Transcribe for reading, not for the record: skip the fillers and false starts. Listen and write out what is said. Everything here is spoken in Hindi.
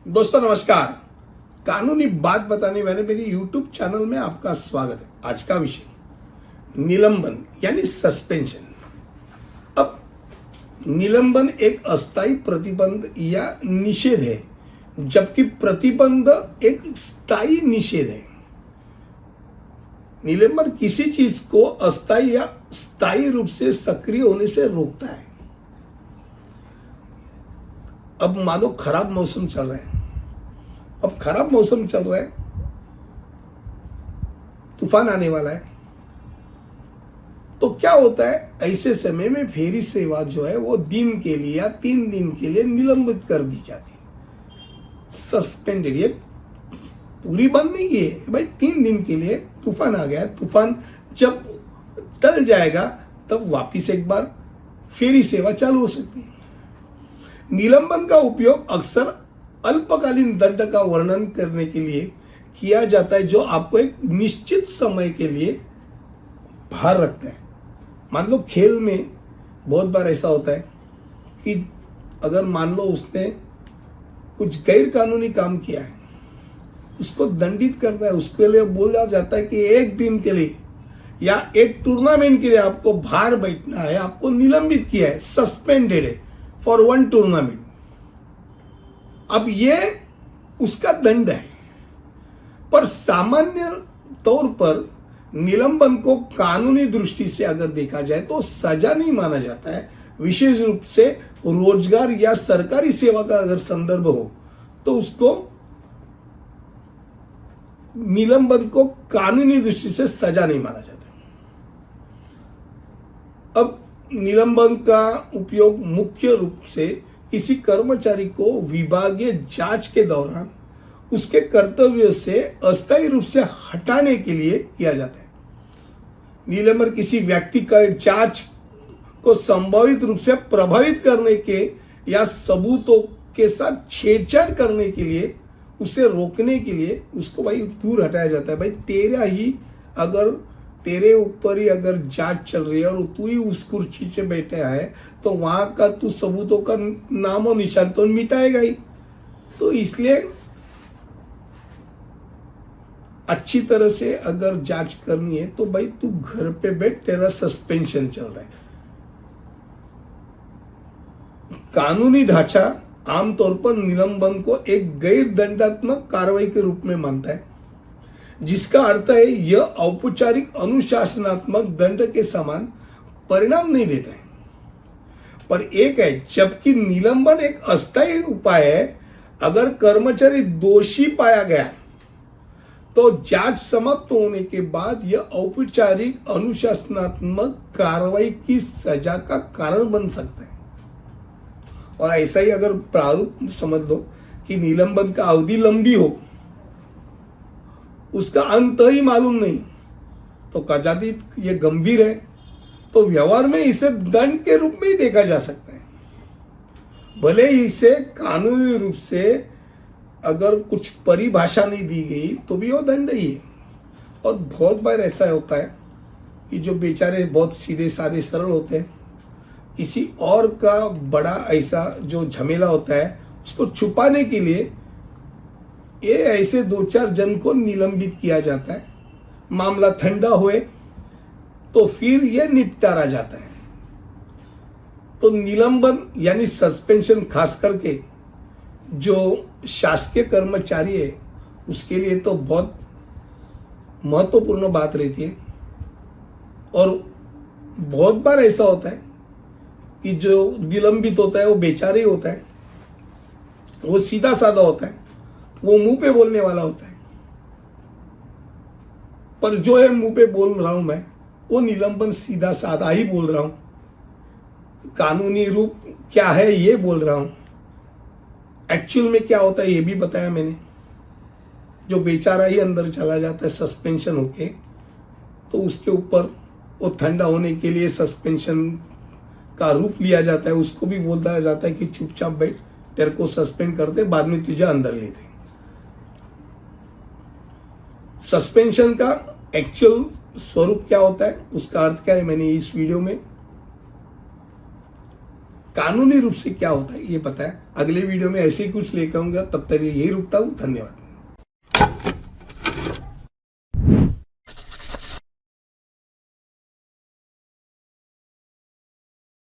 दोस्तों नमस्कार। कानूनी बात बताने वाले मेरे YouTube चैनल में आपका स्वागत है। आज का विषय निलंबन यानी सस्पेंशन। अब निलंबन एक अस्थायी प्रतिबंध या निषेध है, जबकि प्रतिबंध एक स्थायी निषेध है। निलंबन किसी चीज को अस्थायी या स्थायी रूप से सक्रिय होने से रोकता है। अब मानो खराब मौसम चल रहा है, अब खराब मौसम चल रहा है, तूफान आने वाला है, तो क्या होता है, ऐसे समय में फेरी सेवा जो है वो दिन के लिए या 3 दिन के लिए निलंबित कर दी जाती है, सस्पेंडेड। ये पूरी बंद नहीं है भाई, 3 दिन के लिए तूफान आ गया, तूफान जब टल जाएगा तब वापिस एक बार फेरी सेवा चालू हो सकती है। निलंबन का उपयोग अक्सर अल्पकालीन दंड का वर्णन करने के लिए किया जाता है, जो आपको एक निश्चित समय के लिए बाहर रखता है। मान लो खेल में बहुत बार ऐसा होता है कि अगर मान लो उसने कुछ गैर कानूनी काम किया है, उसको दंडित करता है, उसके लिए बोला जाता है कि 1 दिन के लिए या एक टूर्नामेंट के लिए आपको बाहर बैठना है, आपको निलंबित किया है, सस्पेंडेड है फॉर 1 टूर्नामेंट। अब ये उसका दंड है, पर सामान्य तौर पर निलंबन को कानूनी दृष्टि से अगर देखा जाए तो सजा नहीं माना जाता है। विशेष रूप से रोजगार या सरकारी सेवा का अगर संदर्भ हो तो उसको निलंबन को कानूनी दृष्टि से सजा नहीं माना जाता। अब निलंबन का उपयोग मुख्य रूप से किसी कर्मचारी को विभागीय जांच के दौरान उसके कर्तव्य से अस्थायी रूप से हटाने के लिए किया जाता है। निलंबन किसी व्यक्ति का जांच को संभावित रूप से प्रभावित करने के या सबूतों के साथ छेड़छाड़ करने के लिए, उसे रोकने के लिए उसको भाई दूर हटाया जाता है। भाई तेरे ऊपर ही अगर जांच चल रही है और तू ही उस कुर्सी से बैठा है तो वहां का तू सबूतों का नाम और निशान तो मिटाएगा ही। तो इसलिए अच्छी तरह से अगर जांच करनी है तो भाई तू घर पे बैठ, तेरा सस्पेंशन चल रहा है। कानूनी ढांचा आमतौर पर निलंबन को एक गैर दंडात्मक कार्रवाई के रूप में मानता है, जिसका अर्थ है यह औपचारिक अनुशासनात्मक दंड के समान परिणाम नहीं देता है। पर एक है, जबकि निलंबन एक अस्थायी उपाय है। अगर कर्मचारी दोषी पाया गया तो जांच समाप्त होने के बाद यह औपचारिक अनुशासनात्मक कार्रवाई की सजा का कारण बन सकता है। और ऐसा ही अगर प्रारूप समझ लो कि निलंबन का अवधि लंबी हो, उसका अंत ही मालूम नहीं, तो कदाचित ये गंभीर है, तो व्यवहार में इसे दंड के रूप में ही देखा जा सकता है। भले ही इसे कानूनी रूप से अगर कुछ परिभाषा नहीं दी गई तो भी वो दंड ही है। और बहुत बार ऐसा होता है कि जो बेचारे बहुत सीधे साधे सरल होते हैं, किसी और का बड़ा ऐसा जो झमेला होता है उसको छुपाने के लिए ये ऐसे 2-4 जन को निलंबित किया जाता है। मामला ठंडा हुए तो फिर यह निपटारा जाता है। तो निलंबन यानी सस्पेंशन खास करके जो शासकीय कर्मचारी है उसके लिए तो बहुत महत्वपूर्ण बात रहती है। और बहुत बार ऐसा होता है कि जो निलंबित होता है वो बेचारे ही होता है, वो सीधा साधा होता है, वो मुंह पे बोलने वाला होता है। पर जो है मुंह पे बोल रहा हूं मैं, वो निलंबन सीधा साधा ही बोल रहा हूं। कानूनी रूप क्या है ये बोल रहा हूं, एक्चुअल में क्या होता है ये भी बताया मैंने। जो बेचारा ही अंदर चला जाता है सस्पेंशन होके, तो उसके ऊपर वो ठंडा होने के लिए सस्पेंशन का रूप लिया जाता है। उसको भी बोलता जाता है कि चुपचाप बैठ, तेरे को सस्पेंड करते, बाद में तुझे अंदर ले देंगे। सस्पेंशन का एक्चुअल स्वरूप क्या होता है, उसका अर्थ क्या है, मैंने इस वीडियो में कानूनी रूप से क्या होता है ये पता है। अगले वीडियो में ऐसे ही कुछ लेकर आऊंगा, तब तक यही रुकता हूँ। धन्यवाद।